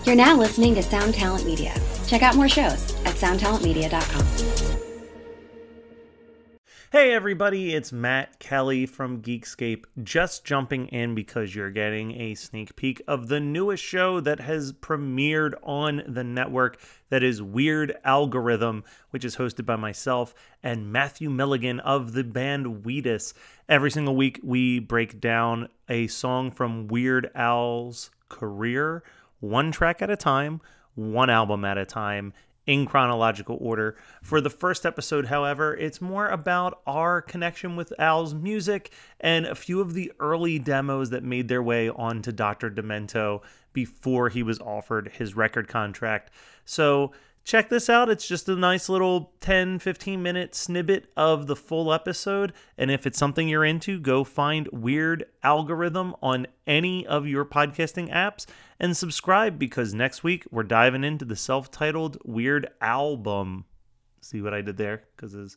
You're now listening to Sound Talent Media. Check out more shows at soundtalentmedia.com. Hey everybody, it's Matt Kelly from Geekscape, just jumping in because you're getting a sneak peek of the newest show that has premiered on the network, that is Weird Al-Gorithm, which is hosted by myself and Matthew Milligan of the band Wheatus. Every single week we break down a song from Weird Al's career, one track at a time, one album at a time, in chronological order. For the first episode, however, it's more about our connection with Al's music and a few of the early demos that made their way onto Dr. Demento before he was offered his record contract. So check this out. It's just a nice little 10-15 minute snippet of the full episode. And if it's something you're into, go find Weird Al-Gorithm on any of your podcasting apps and subscribe, because next week we're diving into the self-titled Weird album. See what I did there? Because his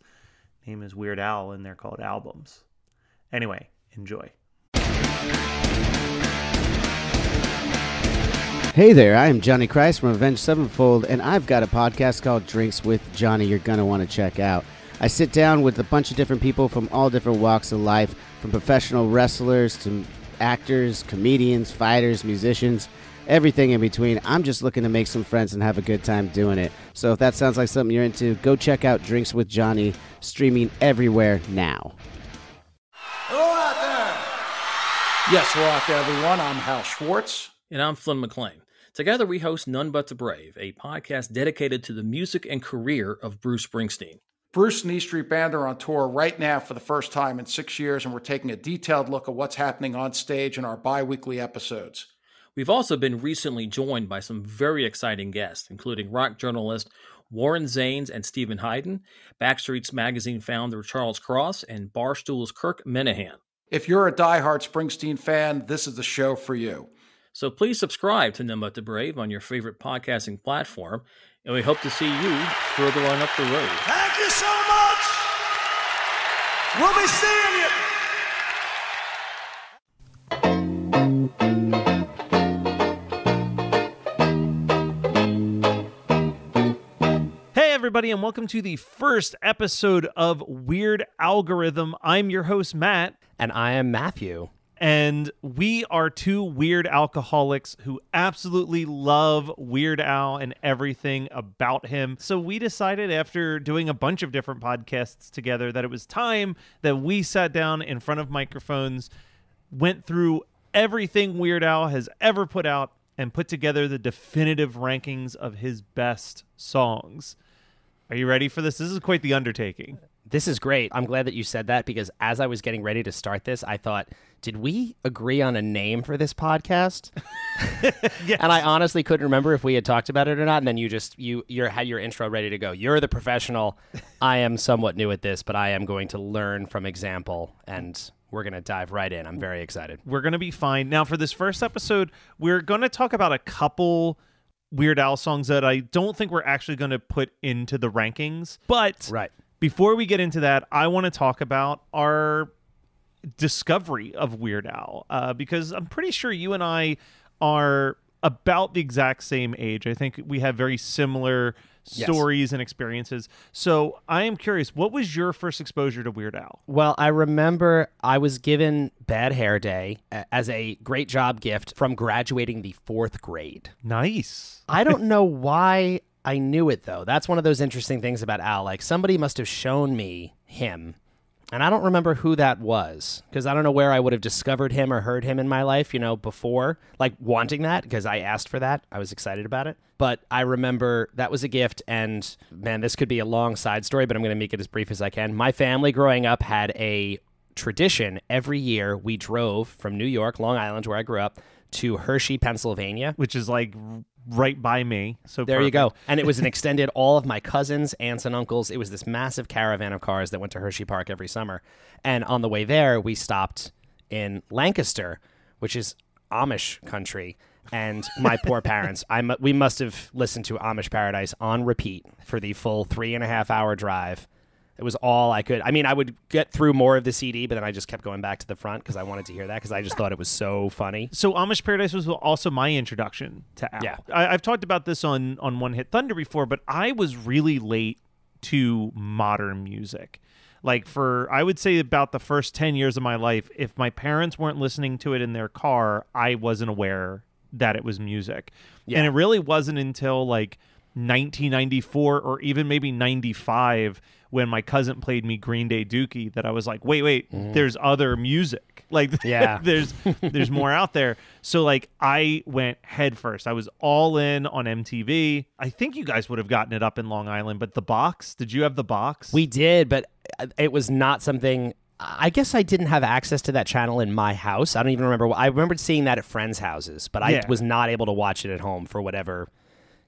name is Weird Al and they're called albums. Anyway, enjoy. Hey there, I am Johnny Christ from Avenged Sevenfold, and I've got a podcast called Drinks with Johnny you're going to want to check out. I sit down with a bunch of different people from all different walks of life, from professional wrestlers to actors, comedians, fighters, musicians, everything in between. I'm just looking to make some friends and have a good time doing it. So if that sounds like something you're into, go check out Drinks with Johnny, streaming everywhere now. Hello out there! Yes, hello out there, everyone. I'm Hal Schwartz. And I'm Flynn McLean. Together we host None But the Brave, a podcast dedicated to the music and career of Bruce Springsteen. Bruce and E Street Band are on tour right now for the first time in 6 years, and we're taking a detailed look at what's happening on stage in our bi-weekly episodes. We've also been recently joined by some very exciting guests, including rock journalist Warren Zanes and Stephen Hyden, Backstreet's Magazine founder Charles Cross, and Barstool's Kirk Minahan. If you're a diehard Springsteen fan, this is the show for you. So please subscribe to None But the Brave on your favorite podcasting platform, and we hope to see you further on up the road. Thank you so much. We'll be seeing you. Hey everybody, and welcome to the first episode of Weird Al-Gorithm. I'm your host, Matt. And I am Matthew. And we are two weird alcoholics who absolutely love Weird Al and everything about him. So we decided, after doing a bunch of different podcasts together, that it was time that we sat down in front of microphones, went through everything Weird Al has ever put out, and put together the definitive rankings of his best songs. Are you ready for this? This is quite the undertaking. This is great. I'm glad that you said that, because as I was getting ready to start this, I thought, did we agree on a name for this podcast? Yes. And I honestly couldn't remember if we had talked about it or not. And then you had your intro ready to go. You're the professional. I am somewhat new at this, but I am going to learn from example, and we're going to dive right in. I'm very excited. We're going to be fine. Now, for this first episode, we're going to talk about a couple Weird Al songs that I don't think we're actually going to put into the rankings. But right. Before we get into that, I want to talk about our discovery of Weird Al, because I'm pretty sure you and I are about the exact same age. I think we have very similar stories and experiences. So I am curious, what was your first exposure to Weird Al? Well, I remember I was given Bad Hair Day as a great job gift from graduating the 4th grade. Nice. I don't know why I knew it, though. That's one of those interesting things about Al. Like, somebody must have shown me him, and I don't remember who that was, because I don't know where I would have discovered him or heard him in my life, before, like, wanting that, because I asked for that. I was excited about it. But I remember that was a gift, and, man, this could be a long side story, but I'm going to make it as brief as I can. My family growing up had a tradition. Every year we drove from New York, Long Island, where I grew up, to Hershey, Pennsylvania. Which is, like, right by me. So there perfect. You go. And it was an extended, all of my cousins, aunts, and uncles. It was this massive caravan of cars that went to Hershey Park every summer. And on the way there, we stopped in Lancaster, which is Amish country. And my poor parents, we must have listened to Amish Paradise on repeat for the full 3.5-hour drive It was all I could. I mean, I would get through more of the CD, but then I just kept going back to the front because I wanted to hear that because I just thought it was so funny. So Amish Paradise was also my introduction to Al. Yeah. I've talked about this on One Hit Thunder before, but I was really late to modern music. Like I would say about the first 10 years of my life, if my parents weren't listening to it in their car, I wasn't aware that it was music. Yeah. And it really wasn't until like 1994 or even maybe 95 when my cousin played me Green Day Dookie that I was like, wait, there's other music. Like, there's more out there. So like I went head first. I was all in on MTV. I think you guys would have gotten it up in Long Island, but the box, did you have the box? We did, but it was not something. I guess I didn't have access to that channel in my house. I don't even remember. I remembered seeing that at friends' houses, but I was not able to watch it at home for whatever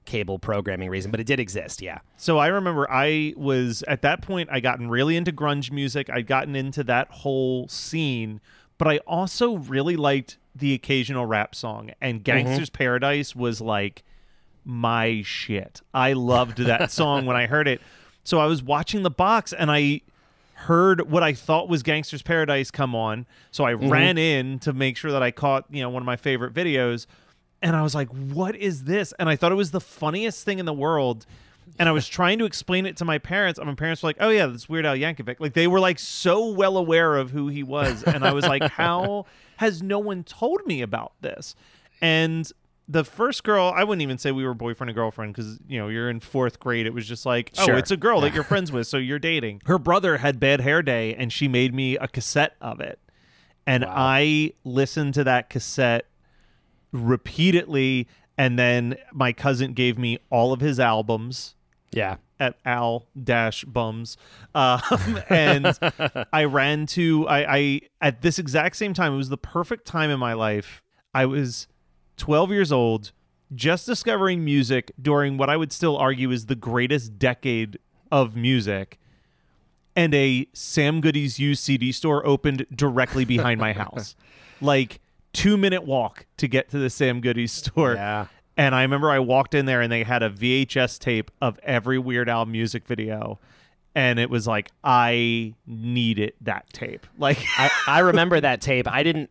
cable programming reason, but it did exist. Yeah. So I remember I was at that point, I gotten really into grunge music. I'd gotten into that whole scene, but I also really liked the occasional rap song, and Gangster's Paradise was like my shit. I loved that song when I heard it. So I was watching the box and I heard what I thought was Gangster's Paradise come on. So I ran in to make sure that I caught, one of my favorite videos. And I was like, what is this? And I thought it was the funniest thing in the world. And I was trying to explain it to my parents. And my parents were like, oh, yeah, that's Weird Al Yankovic. Like, they were, like, so well aware of who he was. And I was like, how has no one told me about this? And the first girl, I wouldn't even say we were boyfriend and girlfriend because, you're in fourth grade. It was just like, oh, it's a girl that you're friends with, so you're dating. Her brother had Bad Hair Day, and she made me a cassette of it. And I listened to that cassette repeatedly, and then my cousin gave me all of his albums at Al-Bums, and I ran to I at this exact same time. It was the perfect time in my life. I was 12 years old, just discovering music during what I would still argue is the greatest decade of music, and a Sam Goody's used CD store opened directly behind my house. Like 2-minute walk to get to the Sam Goody's store. Yeah. And I remember I walked in there and they had a VHS tape of every Weird Al music video. And it was like, I needed that tape. Like I remember that tape. I don't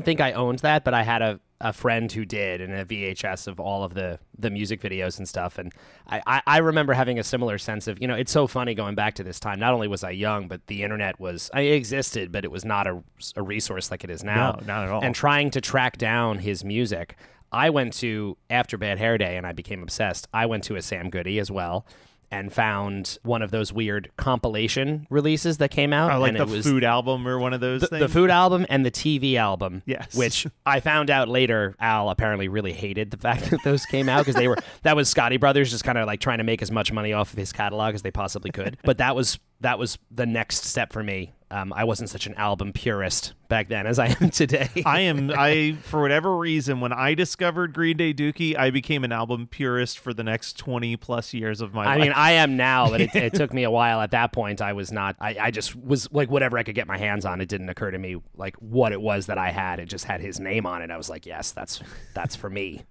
think I owned that, but I had a friend who did, and a VHS of all of the music videos and stuff. And I remember having a similar sense of, it's so funny going back to this time. Not only was I young, but the internet it existed, but it was not a resource like it is now. No, not at all. And trying to track down his music, I went to, after Bad Hair Day, and I became obsessed, I went to a Sam Goody as well, and found one of those weird compilation releases that came out. Like and the it was food album or one of those things? The food album and the TV album. Yes. Which I found out later, Al apparently really hated the fact that those came out because that was Scotty Brothers just kind of like trying to make as much money off of his catalog as they possibly could. But that was the next step for me. I wasn't such an album purist back then as I am today. I for whatever reason, when I discovered Green Day Dookie, I became an album purist for the next 20 plus years of my life. I mean, I am now, but it took me a while. At that point, I was not. I just was like whatever I could get my hands on. It didn't occur to me like what it was that I had. It just had his name on it. I was like, yes, that's for me.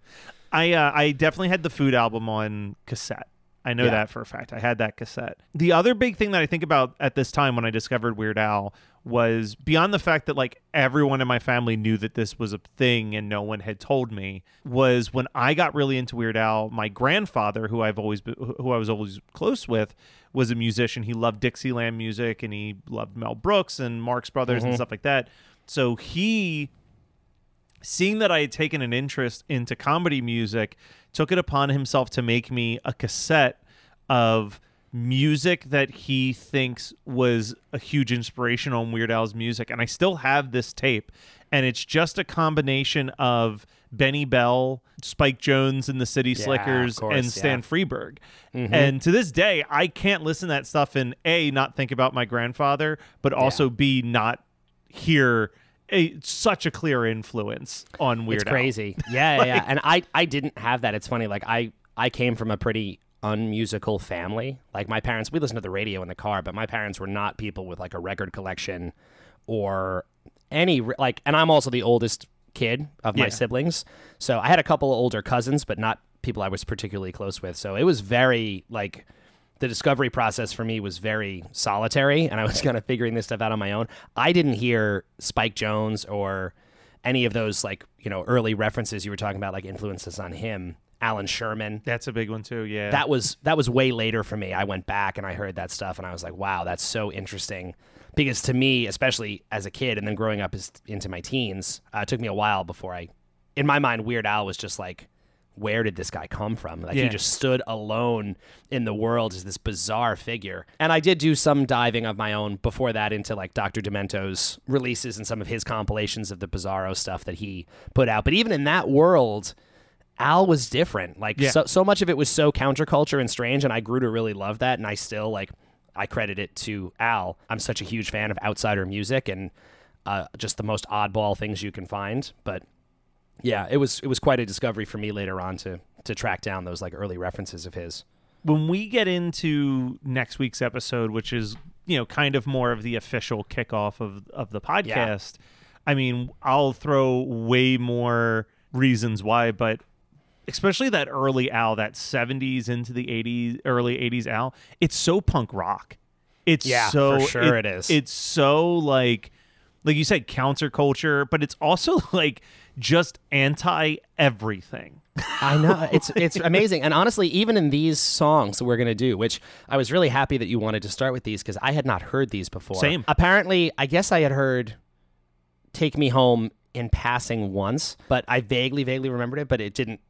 I definitely had the food album on cassette. I know that for a fact. I had that cassette. The other big thing that I think about at this time when I discovered Weird Al was beyond the fact that like everyone in my family knew that this was a thing and no one had told me, was when I got really into Weird Al, my grandfather, who I was always close with, was a musician. He loved Dixieland music and he loved Mel Brooks and Marx Brothers and stuff like that. So he, seeing that I had taken an interest into comedy music, took it upon himself to make me a cassette of music that he thinks was a huge inspiration on Weird Al's music. And I still have this tape. And it's just a combination of Benny Bell, Spike Jones and the City Slickers, and Stan Freberg. And to this day, I can't listen to that stuff and A, not think about my grandfather, but also B, not hear such a clear influence on Weird Al. It's crazy. Yeah. And I didn't have that. It's funny. Like I came from a pretty unmusical family. Like my parents, we listened to the radio in the car, but my parents were not people with like a record collection or any like, and I'm also the oldest kid of my siblings. So I had a couple of older cousins, but not people I was particularly close with. So it was very like the discovery process for me was very solitary, and I was kind of figuring this stuff out on my own. I didn't hear Spike Jonze or any of those, like, early references you were talking about, like influences on him. Alan Sherman. That's a big one too, yeah. That was way later for me. I went back and I heard that stuff and I was like, wow, that's so interesting. Because to me, especially as a kid and then growing up into my teens, it took me a while before in my mind, Weird Al was just like, where did this guy come from? Like, he just stood alone in the world as this bizarre figure. And I did do some diving of my own before that into like Dr. Demento's releases and some of his compilations of the Bizarro stuff that he put out. But even in that world, Al was different. Like, so much of it was so counterculture and strange, and I grew to really love that, and I still, I credit it to Al. I'm such a huge fan of outsider music and just the most oddball things you can find. But yeah, it was quite a discovery for me later on to track down those like early references of his. When we get into next week's episode, which is, kind of more of the official kickoff of the podcast, I mean, I'll throw way more reasons why, but especially that early Al, that 70s into the 80s, early 80s Al, it's so punk rock. It's for sure it is. It's so like you said, counterculture, but it's also like just anti everything. I know. It's amazing. And honestly, even in these songs that we're going to do, which I was really happy that you wanted to start with these because I had not heard these before. Same. Apparently, I guess I had heard Take Me Home in passing once, but I vaguely remembered it, but it didn't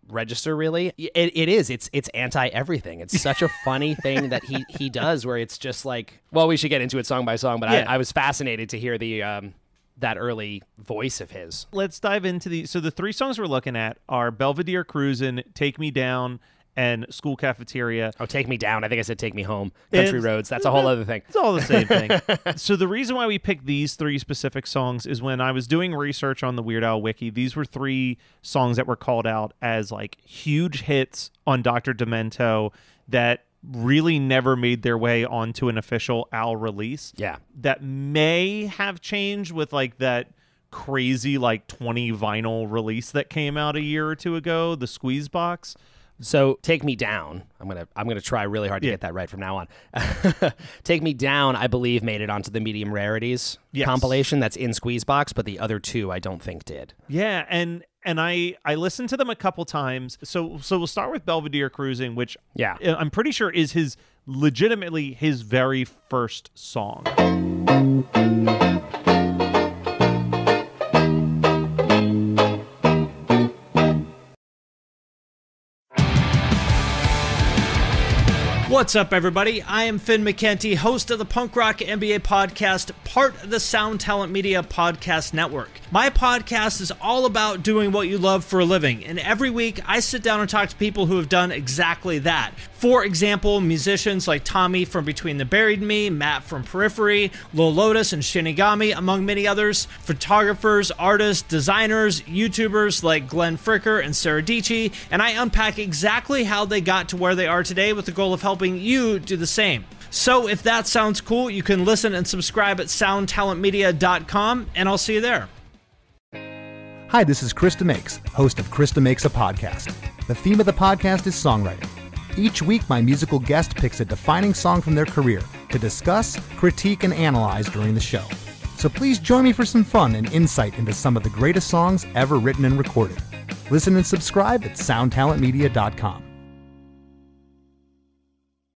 register really. It's anti everything. It's such a funny thing that he does, where it's just like, well, we should get into it song by song, but I was fascinated to hear the that early voice of his. Let's dive into so the three songs we're looking at are Belvedere Cruisin', Take Me Down, and School Cafeteria. Oh, Take Me Down. I think I said Take Me Home. Country Roads. That's a whole other thing. It's all the same thing. So the reason why we picked these three specific songs is when I was doing research on the Weird Al Wiki, these were three songs that were called out as like huge hits on Dr. Demento that really never made their way onto an official Al release. Yeah. That may have changed with like that crazy like 20 vinyl release that came out a year or two ago, the Squeeze Box. So Take Me Down, I'm gonna try really hard to get that right from now on. Take Me Down, I believe, made it onto the Medium Rarities compilation that's in Squeezebox, but the other two I don't think did. Yeah, and I listened to them a couple times. So we'll start with Belvedere Cruising, which I'm pretty sure is legitimately his very first song. What's up, everybody? I am Finn McKenty, host of the Punk Rock NBA podcast, part of the Sound Talent Media podcast network. My podcast is all about doing what you love for a living, and every week I sit down and talk to people who have done exactly that. For example, musicians like Tommy from Between the Buried and Me, Matt from Periphery, Lil Lotus and Shinigami, among many others, photographers, artists, designers, YouTubers like Glenn Fricker and Sarah Dici, and I unpack exactly how they got to where they are today with the goal of helping you do the same. So if that sounds cool, you can listen and subscribe at soundtalentmedia.com, and I'll see you there. Hi, this is Krista Makes, host of Krista Makes a Podcast. The theme of the podcast is songwriting. Each week, my musical guest picks a defining song from their career to discuss, critique, and analyze during the show. So please join me for some fun and insight into some of the greatest songs ever written and recorded. Listen and subscribe at soundtalentmedia.com.